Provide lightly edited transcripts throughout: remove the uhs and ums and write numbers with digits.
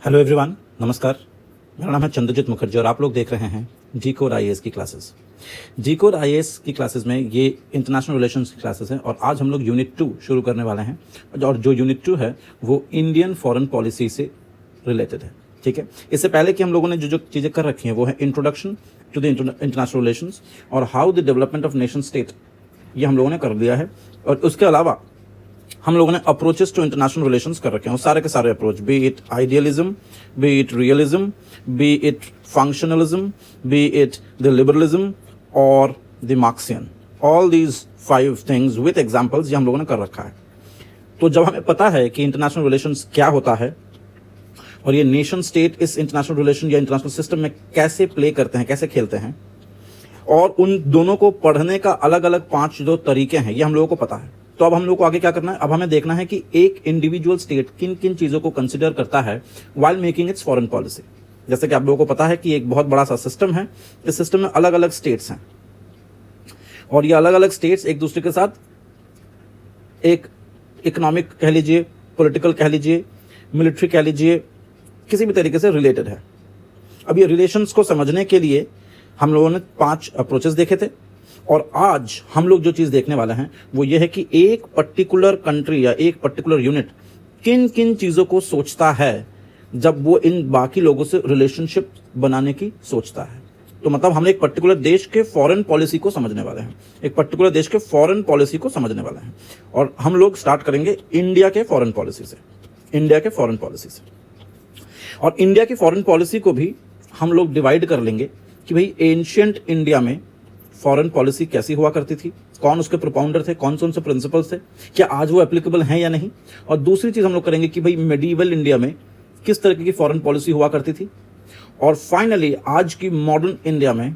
Hello everyone, नमस्कार। मेरा नाम है चंद्रजीत मुखर्जी और आप लोग देख रहे हैं जी कोर आईएएस की क्लासेस। जी कोर आईएएस की क्लासेस में ये इंटरनेशनल रिलेशंस की क्लासेस हैं और आज हम लोग यूनिट 2 शुरू करने वाले हैं और जो यूनिट 2 है वो इंडियन फॉरेन पॉलिसी से रिलेटेड है। ठीक है, इससे पहले कि हम लोगों ने जो चीज़ें कर रखी हैं वो है introduction to the international relations और how the development of nation state, ये हम लोगों ने कर लिया है। और उसके अलावा हम लोगों ने अप्रोचेस टू इंटरनेशनल रिलेशंस कर रखे हैं, सारे के सारे approach, be it idealism, be it realism, be it functionalism, be it the liberalism और the Marxian, all these 5 things with examples, ये हम लोगों ने कर रखा है। तो जब हमें पता है कि इंटरनेशनल रिलेशंस क्या होता है और ये नेशन स्टेट इस इंटरनेशनल रिलेशन या इंटरनेशनल सिस्टम में कैसे प्ले करते हैं, कैसे खेलते हैं, और उन दोनों को पढ़ने का अलग अलग 5 जो तरीके हैं, ये हम लोगों को पता है। तो अब हम लोग को आगे क्या करना है, अब हमें देखना है कि एक इंडिविजुअल स्टेट किन किन चीज़ों को कंसिडर करता है while making it's foreign policy. जैसे कि आप लोगों को पता है कि एक बहुत बड़ा सा सिस्टम है, इस सिस्टम में अलग अलग स्टेट्स हैं और ये अलग अलग स्टेट्स एक दूसरे के साथ एक इकोनॉमिक कह लीजिए, पॉलिटिकल कह लीजिए, मिलिट्री कह लीजिए, किसी भी तरीके से रिलेटेड है। अब ये रिलेशंस को समझने के लिए हम लोगों ने 5 अप्रोचेस देखे थे और आज हम लोग जो चीज़ देखने वाले हैं वो ये है कि एक पर्टिकुलर कंट्री या एक पर्टिकुलर यूनिट किन किन चीज़ों को सोचता है जब वो इन बाकी लोगों से रिलेशनशिप बनाने की सोचता है। तो मतलब हम एक पर्टिकुलर देश के फॉरेन पॉलिसी को समझने वाले हैं, एक पर्टिकुलर देश के फॉरेन पॉलिसी को समझने वाले हैं और हम लोग स्टार्ट करेंगे इंडिया के फॉरेन पॉलिसी से, इंडिया के फॉरेन पॉलिसी से। और इंडिया की फॉरेन पॉलिसी को भी हम लोग डिवाइड कर लेंगे कि भाई एंशियंट इंडिया में फॉरेन पॉलिसी कैसी हुआ करती थी, कौन उसके प्रोपाउंडर थे, कौन से प्रिंसिपल्स थे, क्या आज वो एप्लीकेबल हैं या नहीं। और दूसरी चीज़ हम लोग करेंगे कि भाई मेडिवल इंडिया में किस तरीके की फॉरेन पॉलिसी हुआ करती थी और फाइनली आज की मॉडर्न इंडिया में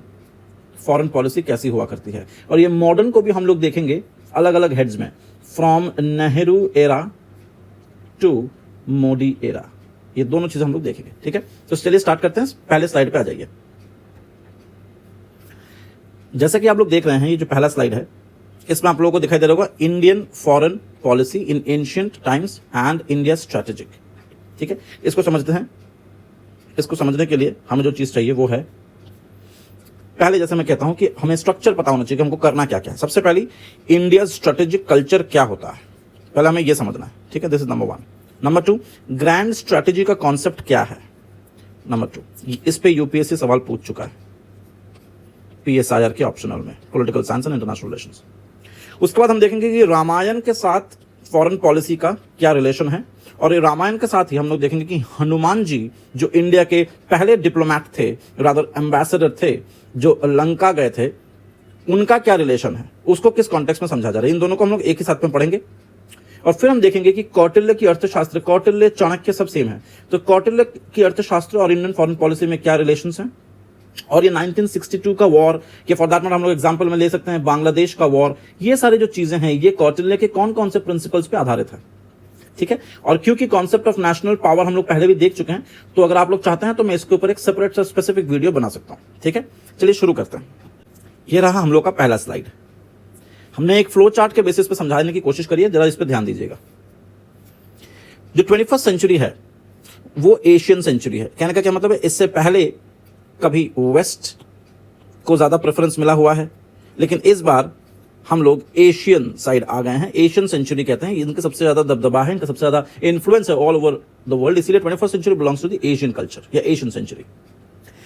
फॉरेन पॉलिसी कैसी हुआ करती है। और ये मॉडर्न को भी हम लोग देखेंगे अलग अलग हेड्स में, from Nehru era to Modi era, ये दोनों चीज़ हम लोग देखेंगे। ठीक है, तो चलिए स्टार्ट करते हैं, पहले स्लाइड पे आ जाइए। जैसा कि आप लोग देख रहे हैं, ये जो पहला स्लाइड है इसमें आप लोगों को दिखाई दे रहा होगा Indian foreign policy in ancient times and India strategic. ठीक है, इसको समझते हैं। इसको समझने के लिए हमें जो चीज़ चाहिए वो है, पहले जैसे मैं कहता हूं कि हमें स्ट्रक्चर पता होना चाहिए कि हमको करना क्या क्या है। सबसे पहले इंडिया स्ट्रेटेजिक कल्चर क्या होता है, पहले हमें यह समझना है। ठीक है, this is number 1। Number 2, grand strategy का कॉन्सेप्ट क्या है। नंबर 2, इस पे यूपीएससी सवाल पूछ चुका है पीएसआईआर के ऑप्शनल में, political science and international relations. उसके बाद हम देखेंगे कि रामायण के साथ फॉरेन पॉलिसी का क्या रिलेशन है और ये रामायण के साथ ही हम लोग देखेंगे कि हनुमान जी जो इंडिया के पहले डिप्लोमैट थे, रादर एम्बेसडर थे, जो लंका गए थे, उनका क्या रिलेशन है, उसको किस कॉन्टेक्स्ट में समझा जा रहा है। इन दोनों को हम लोग एक ही साथ में पढ़ेंगे और फिर हम देखेंगे कि कौटिल्य की अर्थशास्त्र, कौटिल्य चाणक्य सब सेम है, तो कौटिल्य की अर्थशास्त्र और इंडियन फॉरेन पॉलिसी में क्या रिलेशंस हैं। और ये 1962 का वॉर, कि फॉर दैट मैटर हम लोग एग्जांपल में ले सकते हैं बांग्लादेश का वॉर, ये सारी जो चीजें हैं ये कौटिल्य के कौन कौन से प्रिंसिपल्स पे आधारित है। ठीक है, और क्योंकि कॉन्सेप्ट ऑफ नेशनल पावर हम लोग पहले भी देख चुके हैं, तो अगर आप लोग चाहते हैं तो मैं इसके ऊपर एक सेपरेट स्पेसिफिक वीडियो बना सकता हूं। ठीक है, चलिए शुरू करते हैं। ये रहा हम लोग का पहला स्लाइड। हमने एक फ्लो चार्ट के बेसिस पे समझाने की कोशिश करी है, जरा इस पर ध्यान दीजिएगा। जो 21st सेंचुरी है वो एशियन सेंचुरी है। कहने का क्या मतलब है, इससे पहले कभी वेस्ट को ज्यादा प्रेफरेंस मिला हुआ है, लेकिन इस बार हम लोग एशियन साइड आ गए हैं। एशियन सेंचुरी कहते हैं, इनका सबसे ज्यादा दबदबा है, इनका सबसे ज्यादा इन्फ्लुएंस है ऑल ओवर द वर्ल्ड, इसीलिए 21st century belongs to the Asian culture या एशियन सेंचुरी।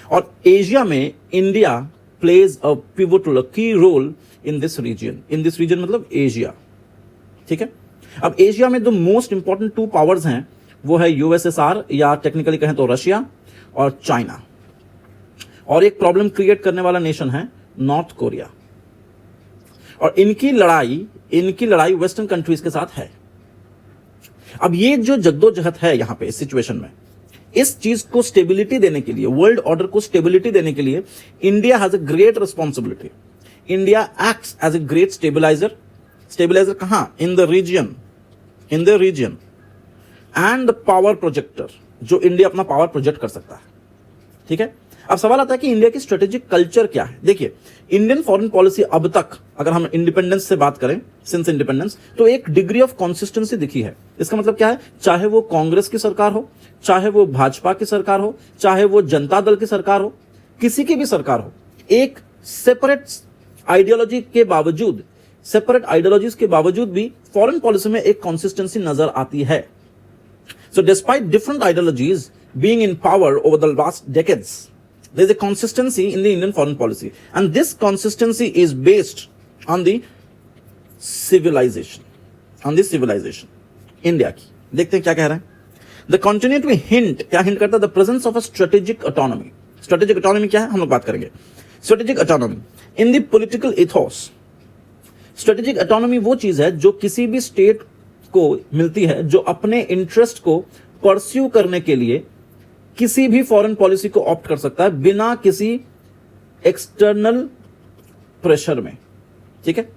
और एशिया में India plays a pivotal key role in this region. In this region मतलब एशिया। ठीक है, अब एशिया में जो मोस्ट इंपॉर्टेंट 2 पावर्स हैं वो है यूएसएसआर या टेक्निकली कहें तो रशिया और चाइना, और एक प्रॉब्लम क्रिएट करने वाला नेशन है नॉर्थ कोरिया। और इनकी लड़ाई वेस्टर्न कंट्रीज के साथ है। अब ये जो जद्दोजहद है यहां पे इस सिचुएशन में, इस चीज को स्टेबिलिटी देने के लिए, वर्ल्ड ऑर्डर को स्टेबिलिटी देने के लिए India has a great responsibility. India acts as a great stabilizer. Stabilizer कहां, in the region and the power projector, जो इंडिया अपना पावर प्रोजेक्ट कर सकता है। ठीक है, अब सवाल आता है कि इंडिया की स्ट्रेटेजिक कल्चर क्या है। देखिए, इंडियन फॉरेन पॉलिसी अब तक अगर हम इंडिपेंडेंस से बात करें, सिंस इंडिपेंडेंस, तो एक डिग्री ऑफ कंसिस्टेंसी दिखी है। इसका मतलब क्या है, चाहे वो कांग्रेस की सरकार हो, चाहे वो भाजपा की सरकार हो, चाहे वो जनता दल की सरकार हो, किसी की भी सरकार हो, एक सेपरेट आइडियोलॉजीज के बावजूद भी फॉरेन पॉलिसी में एक कंसिस्टेंसी नजर आती है। So despite different ideologies being in power over the last decades, there is a consistency in the Indian foreign policy, and this consistency is based on the civilization, India की। देखते हैं क्या कह रहे हैं। The continue to hint, क्या hint करता है, the presence of a strategic autonomy। strategic autonomy क्या है, हम लोग बात करेंगे। strategic autonomy in the political ethos। strategic autonomy वो चीज है जो किसी भी स्टेट को मिलती है, जो अपने इंटरेस्ट को परस्यू करने के लिए किसी भी फॉरेन पॉलिसी को ऑप्ट कर सकता है बिना किसी एक्सटर्नल प्रेशर में। ठीक है,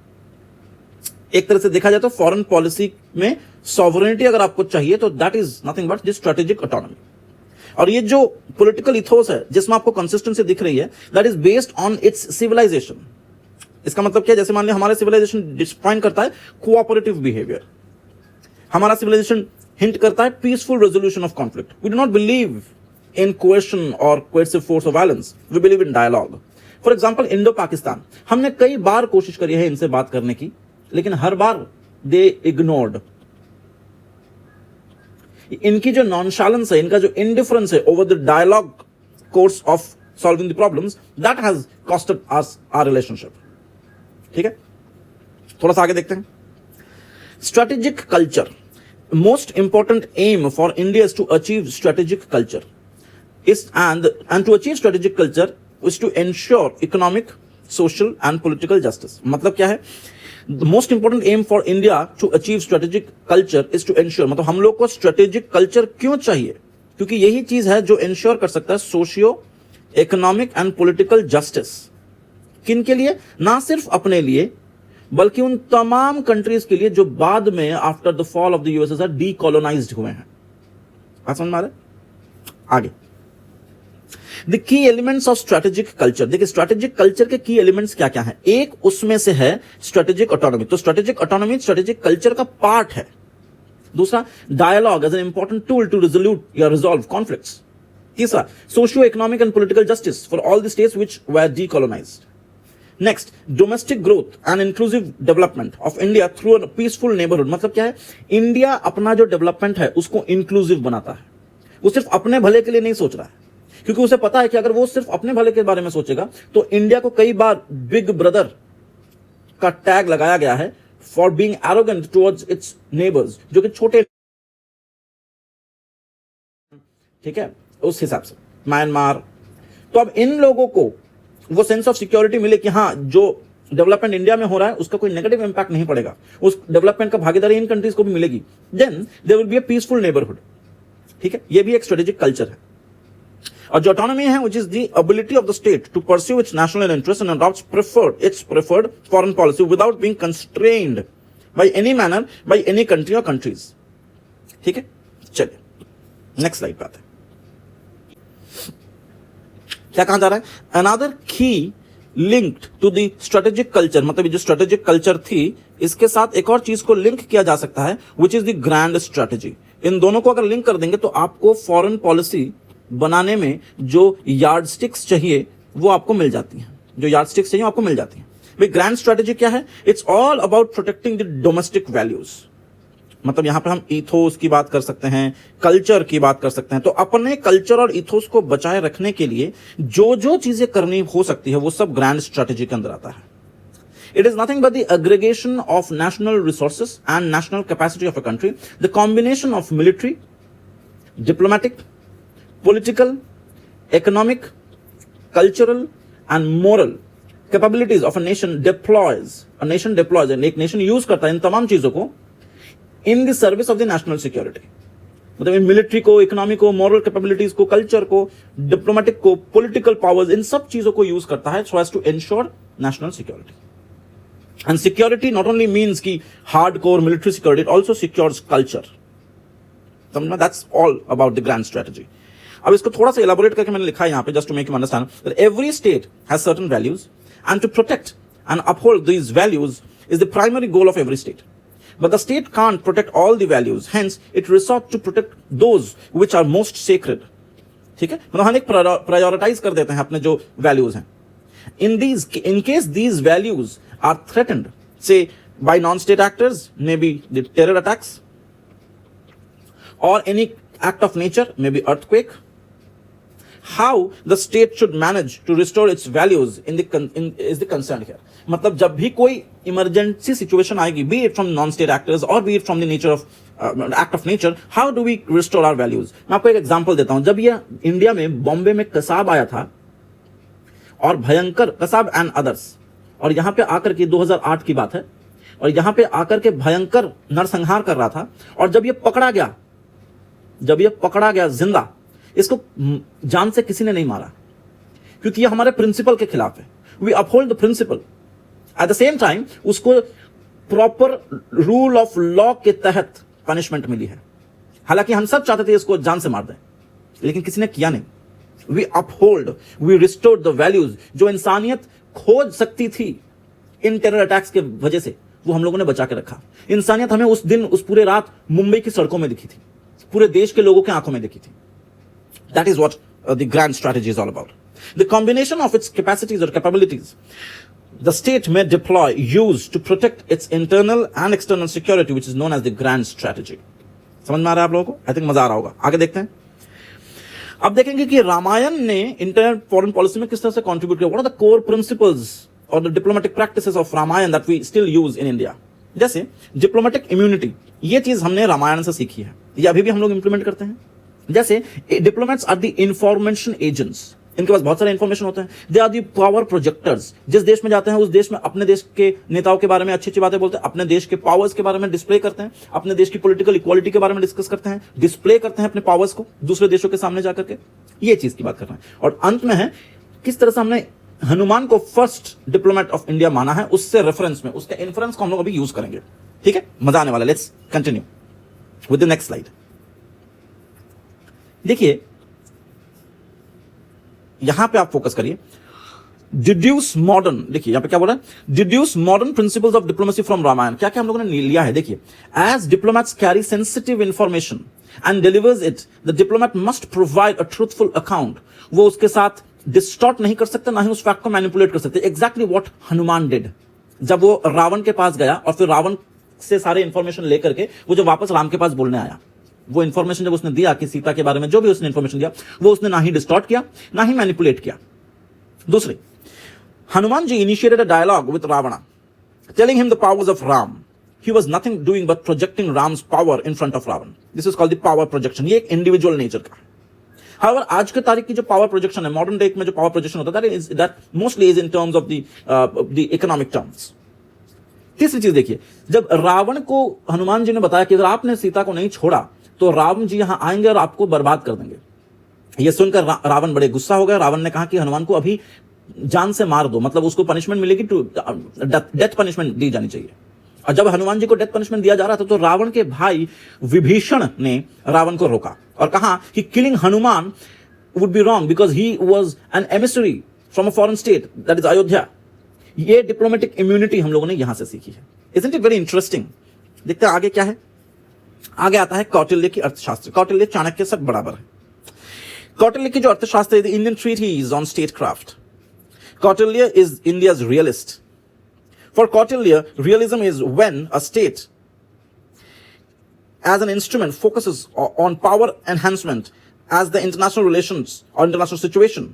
एक तरह से देखा जाए तो फॉरेन पॉलिसी में सॉवरेनिटी अगर आपको चाहिए तो that is nothing but this strategic autonomy. और ये जो पॉलिटिकल इथोस है जिसमें आपको कंसिस्टेंसी दिख रही है, that is based on its civilisation. इसका मतलब क्या है, जैसे मान लिया हमारा सिविलाइजेशन डिफाइन करता है कोऑपरेटिव बिहेवियर, हमारा सिविलाइजेशन हिंट करता है peaceful resolution of conflict. We do not believe in coercion और coercive force of violence, we believe in dialogue. For example Indo Pakistan, हमने कई बार कोशिश करी है इनसे बात करने की, लेकिन हर बार दे इग्नोर्ड। इनकी जो नॉनशालेंस है, इनका जो इंडिफरेंस है over the dialogue course of solving the problems, that has costed us our relationship. ठीक है, थोड़ा सा आगे देखते हैं। Strategic culture. Most important aim for India is to achieve strategic culture. And to achieve strategic culture is to ensure economic, social and political justice. मतलब क्या है? The most important aim for India to achieve strategic culture is to ensure, मतलब हम लोग को strategic culture क्यों चाहिए? क्योंकि यही चीज है जो ensure कर सकता है socio economic and political justice. किन के लिए? ना सिर्फ अपने लिए, बल्कि उन तमाम कंट्रीज के लिए जो बाद में after the fall of the USSR decolonized हुए हैं। बात समझ में आ रहा है? आगे the key elements of strategic culture. देखिए, स्ट्रेटेजिक कल्चर के की एलिमेंट्स क्या क्या हैं। एक उसमें से है स्ट्रेटेजिक ऑटोनॉमी, तो स्ट्रेटेजिक ऑटोनॉमी स्ट्रेटेजिक कल्चर का पार्ट है। दूसरा, dialogue as an important tool to resolve conflicts. तीसरा, socio economic and political justice for all the states which were decolonized. Next, domestic growth and inclusive development of India through a peaceful neighbourhood. मतलब क्या है, India अपना जो development है उसको inclusive बनाता है। वो सिर्फ अपने भले के लिए नहीं सोच रहा है, क्योंकि उसे पता है कि अगर वो सिर्फ अपने भले के बारे में सोचेगा तो इंडिया को कई बार बिग ब्रदर का टैग लगाया गया है for being arrogant towards it's neighbours, जो कि छोटे, ठीक है, उस हिसाब से म्यांमार। तो अब इन लोगों को वो सेंस ऑफ सिक्योरिटी मिले कि हाँ, जो डेवलपमेंट इंडिया में हो रहा है उसका कोई नेगेटिव इंपैक्ट नहीं पड़ेगा, उस डेवलपमेंट का भागीदारी इन कंट्रीज को भी मिलेगी, then there will be a peaceful neighbourhood. ठीक है, ये भी एक स्ट्रेटेजिक कल्चर है। और जो ऑटोनॉमी है, which is the ability of the state to pursue its national interest and adopt preferred foreign policy without being constrained by any manner by any country और कंट्रीज। ठीक है, चलिए नेक्स्ट स्लाइड पे आते हैं। क्या कहा जा रहा है, another key linked to the strategic culture, मतलब ये जो स्ट्रेटेजिक कल्चर थी इसके साथ एक और चीज को लिंक किया जा सकता है, which is the grand strategy. इन दोनों को अगर लिंक कर देंगे तो आपको फॉरेन पॉलिसी बनाने में जो यार्डस्टिक्स चाहिए वो आपको मिल जाती हैं, जो यार्डस्टिक्स चाहिए आपको मिल जाती हैं। भाई, ग्रैंड स्ट्रेटेजी क्या है? It's all about protecting the domestic values. मतलब यहां पे हम इथोस की बात कर सकते हैं, कल्चर की बात कर सकते हैं। तो अपने कल्चर और इथोस को बचाए रखने के लिए जो जो चीजें करनी हो सकती है वो सब ग्रैंड स्ट्रेटेजी के अंदर आता है। It is nothing but the aggregation of national resources and national capacity of a country, the combination of military, diplomatic, political, economic, cultural and moral capabilities of a nation deploys. एक nation use करता है इन तमाम चीजों को in the service of the national security. मतलब in military को, economy को, moral capabilities को, कल्चर को, डिप्लोमेटिक को, पॉलिटिकल पावर्स, इन सब चीजों को यूज करता है so as to ensure national security. And security not only means की hardcore military security, it also secures culture. समझना, that's all about the grand strategy. अब इसको थोड़ा सा एलाबोरेट करके मैंने लिखा है यहाँ पे, just to make you understand that every state has certain values and to protect and uphold these values is the primary goal of every state. But the state can't protect all the values, hence it resorts to protect those which are most sacred. ठीक है, मतलब हम एक prioritise कर देते हैं अपने जो वैल्यूज हैं. In case these values are threatened, say by non-state actors, maybe the terror attacks, or any act of nature, maybe earthquake, how the state should manage to restore its values is the concern here. मतलब जब भी कोई emergency situation आएगी, be it from non-state actors or be it from the nature of act of nature, how do we restore our values? मैं आपको एक example देता हूं. जब ये इंडिया में बॉम्बे में कसाब आया था और भयंकर कसाब एंड अदर्स, और यहां पे आकर के 2008 की बात है, और यहां पे आकर के भयंकर नरसंहार कर रहा था, और जब ये पकड़ा गया जिंदा, इसको जान से किसी ने नहीं मारा क्योंकि ये हमारे प्रिंसिपल के खिलाफ है. We uphold the principle. At the same time उसको प्रॉपर रूल ऑफ लॉ के तहत पनिशमेंट मिली है. हालांकि हम सब चाहते थे इसको जान से मार दें, लेकिन किसी ने किया नहीं. We uphold, we restored the values जो इंसानियत खोज सकती थी इन टेरर अटैक्स के वजह से, वो हम लोगों ने बचा के रखा. इंसानियत हमें उस दिन, उस पूरे रात मुंबई की सड़कों में दिखी थी, पूरे देश के लोगों की आंखों में दिखी थी. That is what the grand strategy is all about. The combination of its capacities or capabilities the state may deploy, use to protect its internal and external security, which is known as the grand strategy. समझ में आ रहा है आप लोगों को? I think मजा आ रहा होगा. आगे देखते हैं. अब देखेंगे कि रामायण ने इंटरनल फॉरेन पॉलिसी में किस तरह से कंट्रीब्यूट किया. What are the core principles or the diplomatic practices of Ramayana that we still use in India? जैसे डिप्लोमेटिक इम्यूनिटी, ये चीज हमने रामायण से सीखी है, ये अभी भी हम लोग इंप्लीमेंट करते हैं. जैसे diplomats are the information agents, इनके पास बहुत सारे इंफॉर्मेशन होते हैं. They are the power projectors. जिस देश में जाते हैं उस देश में अपने देश के नेताओं के बारे में अच्छी अच्छी बातें बोलते हैं, अपने देश के पावर्स के बारे में डिस्प्ले करते हैं, अपने देश की पॉलिटिकल इक्वालिटी के बारे में डिस्कस करते हैं, डिस्प्ले करते हैं अपने पावर्स को दूसरे देशों के सामने जाकर के. ये चीज की बात कर रहे हैं. और अंत में है किस तरह से हमने हनुमान को फर्स्ट डिप्लोमेट ऑफ इंडिया माना है, उससे रेफरेंस में उसके इन्फ्रेंस को हम लोग अभी यूज करेंगे. ठीक है, मजा आने वाला. Let's continue with the next slide. देखिए यहां पे आप फोकस करिए. डिड्यूस मॉडर्न, देखिए यहां पे क्या बोल रहा है, deduce modern principles of diplomacy from Ramayana. क्या क्या हम लोगों ने लिया है. देखिए, as diplomats carry sensitive information and delivers it, the diplomat must provide a truthful account. वो उसके साथ डिस्टॉर्ट नहीं कर सकते, ना ही उस फैक्ट को मैनिपुलेट कर सकते. Exactly what Hanuman did. जब वो रावण के पास गया और फिर रावण से सारे इंफॉर्मेशन लेकर के वो जब वापस राम के पास बोलने आया, वो इंफॉर्मेशन जब उसने दिया कि सीता के बारे में जो भी उसने इंफॉर्मेशन दिया, वो उसने ना ही डिस्टॉर्ट किया ना ही मैनिपुलेट किया. दूसरे, Hanuman ji initiated a dialogue with Ravan telling him the powers of Ram. He was nothing doing but projecting Ram's power in front of Ravan. This is called the power projection. ये एक इंडिविजुअल नेचर का है. However, आज के तारीख की जो पावर प्रोजेक्शन है, मॉडर्न डे में जो पावर प्रोजेक्शन होता है, that mostly is in terms of the economic terms. तीसरी चीज देखिए, जब रावण को हनुमान जी ने बताया कि अगर आपने सीता को नहीं छोड़ा तो रावण जी यहां आएंगे और आपको बर्बाद कर देंगे. यह सुनकर रावण बड़े गुस्सा हो गया. रावण ने कहा कि हनुमान को अभी जान से मार दो, मतलब उसको पनिशमेंट मिलेगी, डेथ पनिशमेंट दी जानी चाहिए. और जब हनुमान जी को डेथ पनिशमेंट दिया जा रहा था तो रावण के भाई विभीषण ने रावण को रोका और कहा कि killing Hanuman would be wrong because he was an emissary from a foreign state, that is Ayodhya. ये डिप्लोमेटिक इम्यूनिटी हम लोगों ने यहां से सीखी है. Isn't it very interesting. देखते हैं आगे क्या है. आगे आता है कौटिल्य की अर्थशास्त्र. कौटिल्य चाणक्य सब बराबर है. कौटिल्य की जो अर्थशास्त्र है, Indian treatise on statecraft. Kautilya is India's realist. For Kautilya, realism is when a state as an instrument focuses on power enhancement as the international relations or international situation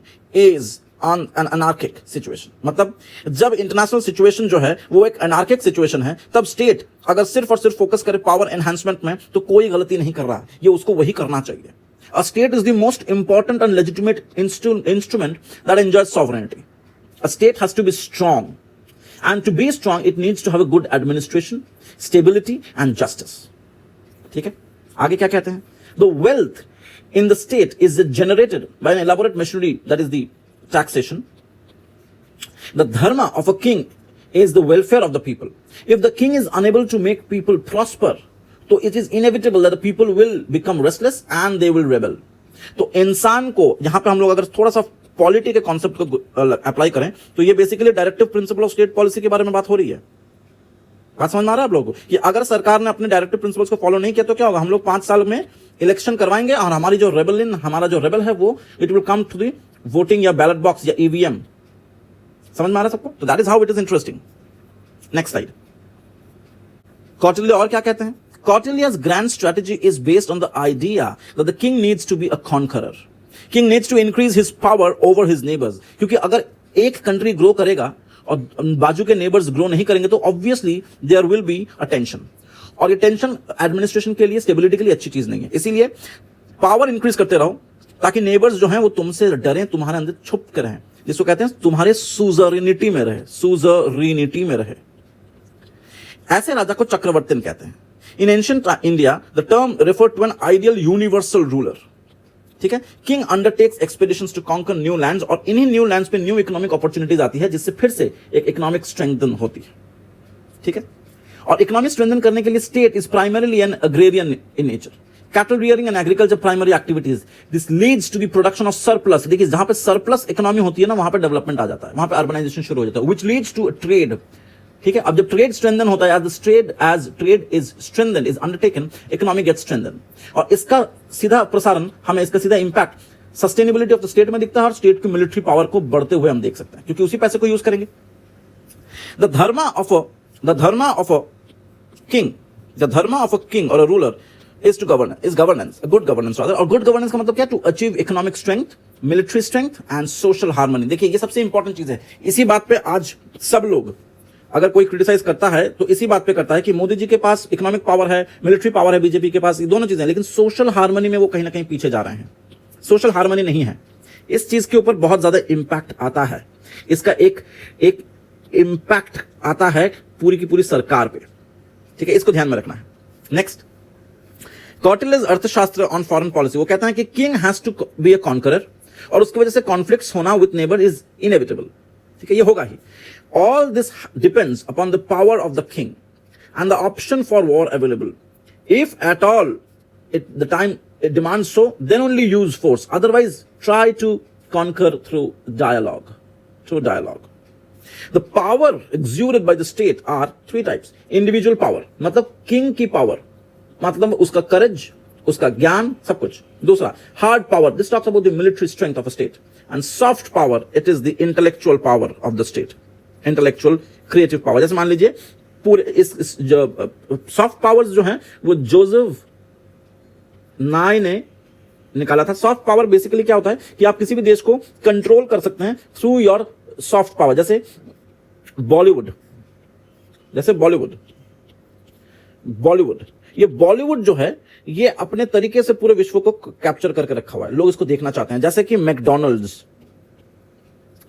is on an anarchic situation. मतलब जब international situation जो है वो एक anarchic situation है, तब state अगर सिर्फ और सिर्फ फोकस करे power enhancement में तो कोई गलती नहीं कर रहा है. ये उसको वही करना चाहिए. A state is the most important and legitimate instrument that enjoys sovereignty. A state has to be strong. And to be strong, it needs to have a good administration, stability, and justice. ठीक है? आगे क्या कहते हैं? The wealth in the state is generated by an elaborate machinery, that is the taxation. The dharma of a king is the welfare of the people. If the king is unable to make people prosper, so it is inevitable that the people will become restless and they will rebel. तो इंसान को यहां पे हम लोग अगर थोड़ा सा पॉलिटी के कॉन्सेप्ट को अप्लाई करें तो ये basically directive principle of state policy के बारे में बात हो रही है। बात समझ में आ रहा है आप लोगों को कि अगर सरकार ने अपने डायरेक्टिव प्रिंसिपल्स को फॉलो नहीं किया तो क्या होगा, हम लोग 5 साल में इलेक्शन करवाएंगे और हमारा जो रेबल है वो it will come to the voting या बैलेट बॉक्स या ईवीएम। समझ में आ रहा है सबको? तो that is how it is interesting. Next slide. Kautilya और क्या कहते हैं? Kautilya's grand strategy is based on the idea that the king needs to be a conqueror. King needs to increase his power over his neighbors. क्योंकि अगर एक country grow करेगा और बाजू के नेबर्स ग्रो नहीं करेंगे तो obviously there will be a tension, और ये टेंशन एडमिनिस्ट्रेशन के लिए, स्टेबिलिटी के लिए अच्छी चीज नहीं है। इसीलिए पावर इंक्रीज करते रहो ताकि नेबर्स जो हैं वो तुमसे डरें, तुम्हारे अंदर छुप कर रहें, जिसको कहते हैं तुम्हारे सुजरिनिटी में रहे, सुजरिनिटी में रहे। ऐसे राजा को चक्रवर्ती कहते हैं। In ancient India, the term referred to an ideal universal ruler. ठीक है, king undertakes expeditions to conquer new lands, और इन्हीं न्यू लैंड्स पे न्यू इकोनॉमिक अपॉर्चुनिटीज आती है जिससे फिर से एक इकोनॉमिक स्ट्रेंथन होती है। ठीक है, और इकोनॉमिक स्ट्रेंथन करने के लिए state is primarily an agrarian in nature. Cattle rearing and agriculture primary activities, this leads to the production of surplus. देखिए जहां पे सरप्लस इकोनॉमी होती है ना, वहां पे डेवलपमेंट आ जाता है, वहां पे अर्बनाइजेशन शुरू हो जाता है, व्हिच लीड्स टू ट्रेड। ठीक है, अब जब ट्रेड स्ट्रेंथन होता है, as trade is strengthened, is undertaken, economy gets strengthened, और इसका सीधा प्रसारण, हमें इसका सीधा impact sustainability of the state में दिखता है और स्टेट की मिलिट्री पावर को बढ़ते हुए हम देख सकते हैं, क्योंकि उसी पैसे को यूज करेंगे। The dharma of a king और a ruler is governance, a good governance rather, और good governance का मतलब क्या? To achieve economic strength, military strength and social harmony। देखिए ये सबसे इंपॉर्टेंट चीज है। इसी बात पे आज सब लोग अगर कोई क्रिटिसाइज करता है तो इसी बात पे करता है कि मोदी जी के पास इकोनॉमिक पावर है, मिलिट्री पावर है, बीजेपी के पास, ये दोनों चीजें, लेकिन सोशल हार्मनी में वो कहीं ना कहीं पीछे जा रहे हैं। सोशल हार्मनी नहीं है। इस चीज के ऊपर बहुत ज्यादा इंपैक्ट आता है, इसका एक इंपैक्ट आता है पूरी की पूरी सरकार पे। ठीक है, इसको ध्यान में रखना है। नेक्स्ट, कौटिल्य's अर्थशास्त्र ऑन फॉरेन पॉलिसी, वो कहता है कि king has to be a conqueror, और उसकी वजह से कॉन्फ्लिक्ट्स होना विद नेबर इज इनएविटेबल। ठीक है, ये होगा ही। All this depends upon the power of the king and the option for war available. If at all the time it demands so, then only use force. Otherwise, try to conquer through dialogue. The power exuded by the state are 3 types. Individual power, मतलब king की power, मतलब उसका courage, उसका ज्ञान, सब कुछ। दूसरा, hard power. This talks about the military strength of a state. And soft power, it is the intellectual power of the state. Intellectual creative power. जैसे मान लीजिए पूरे इस जो सॉफ्ट पावर्स जो हैं वो जोसेफ नाय ने निकाला था। सॉफ्ट पावर बेसिकली क्या होता है कि आप किसी भी देश को कंट्रोल कर सकते हैं थ्रू योर सॉफ्ट पावर। जैसे बॉलीवुड, ये बॉलीवुड जो है ये अपने तरीके से पूरे विश्व को कैप्चर करके रखा हुआ है, लोग इसको देखना चाहते हैं। जैसे कि मैकडॉनल्ड्स,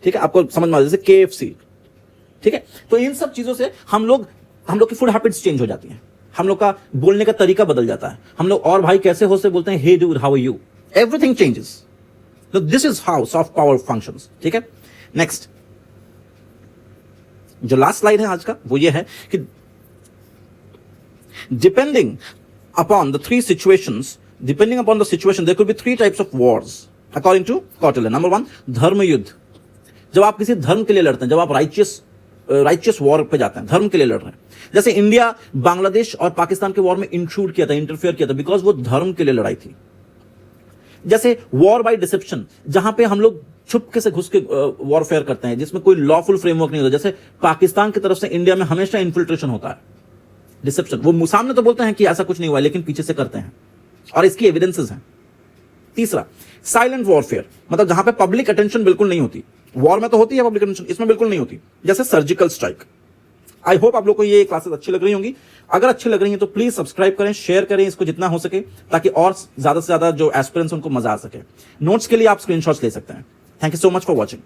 ठीक है, आपको समझ में आ, जैसे KFC। ठीक है, तो इन सब चीजों से हम लोग की फूड हैबिट्स चेंज हो जाती हैं, हम लोग का बोलने का तरीका बदल जाता है, हम लोग और भाई कैसे हो से बोलते हैं hey dude how are you, everything changes. तो this is how soft power functions. ठीक है, नेक्स्ट जो लास्ट स्लाइड है आज का वो ये है कि depending upon the situation there could be 3 types of wars according to Kautilya. Number 1, धर्म युद्ध, जब आप किसी धर्म के लिए लड़ते हैं, जब आप राइचियस वॉर पे जाते हैं, धर्म के लिए लड़ रहे हैं। जैसे इंडिया बांग्लादेश और पाकिस्तान के वॉर में इंट्रूड किया था, इंटरफेयर किया था, बिकॉज वो धर्म के लिए लड़ाई थी। जैसे वॉर बाय डिसेप्शन, जहां पे हम लोग छुपके से घुस के वॉरफेयर करते हैं, जिसमें कोई लॉफुल फ्रेमवर्क नहीं होता। जैसे पाकिस्तान की तरफ से इंडिया में हमेशा इन्फिल्ट्रेशन होता है, डिसेप्शन। वो सामने तो बोलते हैं कि ऐसा कुछ नहीं हुआ, लेकिन पीछे से करते हैं, और इसकी एविडेंसेस हैं। तीसरा, साइलेंट वॉरफेयर, मतलब जहां पे पब्लिक अटेंशन बिल्कुल नहीं होती। वॉर में तो होती है पब्लिक अटेंशन, इसमें बिल्कुल नहीं होती, जैसे सर्जिकल स्ट्राइक। आई होप आप लोग को ये क्लासेस अच्छी लग रही होंगी। अगर अच्छी लग रही हैं तो प्लीज सब्सक्राइब करें, शेयर करें इसको जितना हो सके, ताकि और ज्यादा से ज्यादा जो एस्पिरेंट्स उनको मजा आ सके। नोट्स के लिए आप स्क्रीनशॉट्स ले सकते हैं। Thank you so much for watching.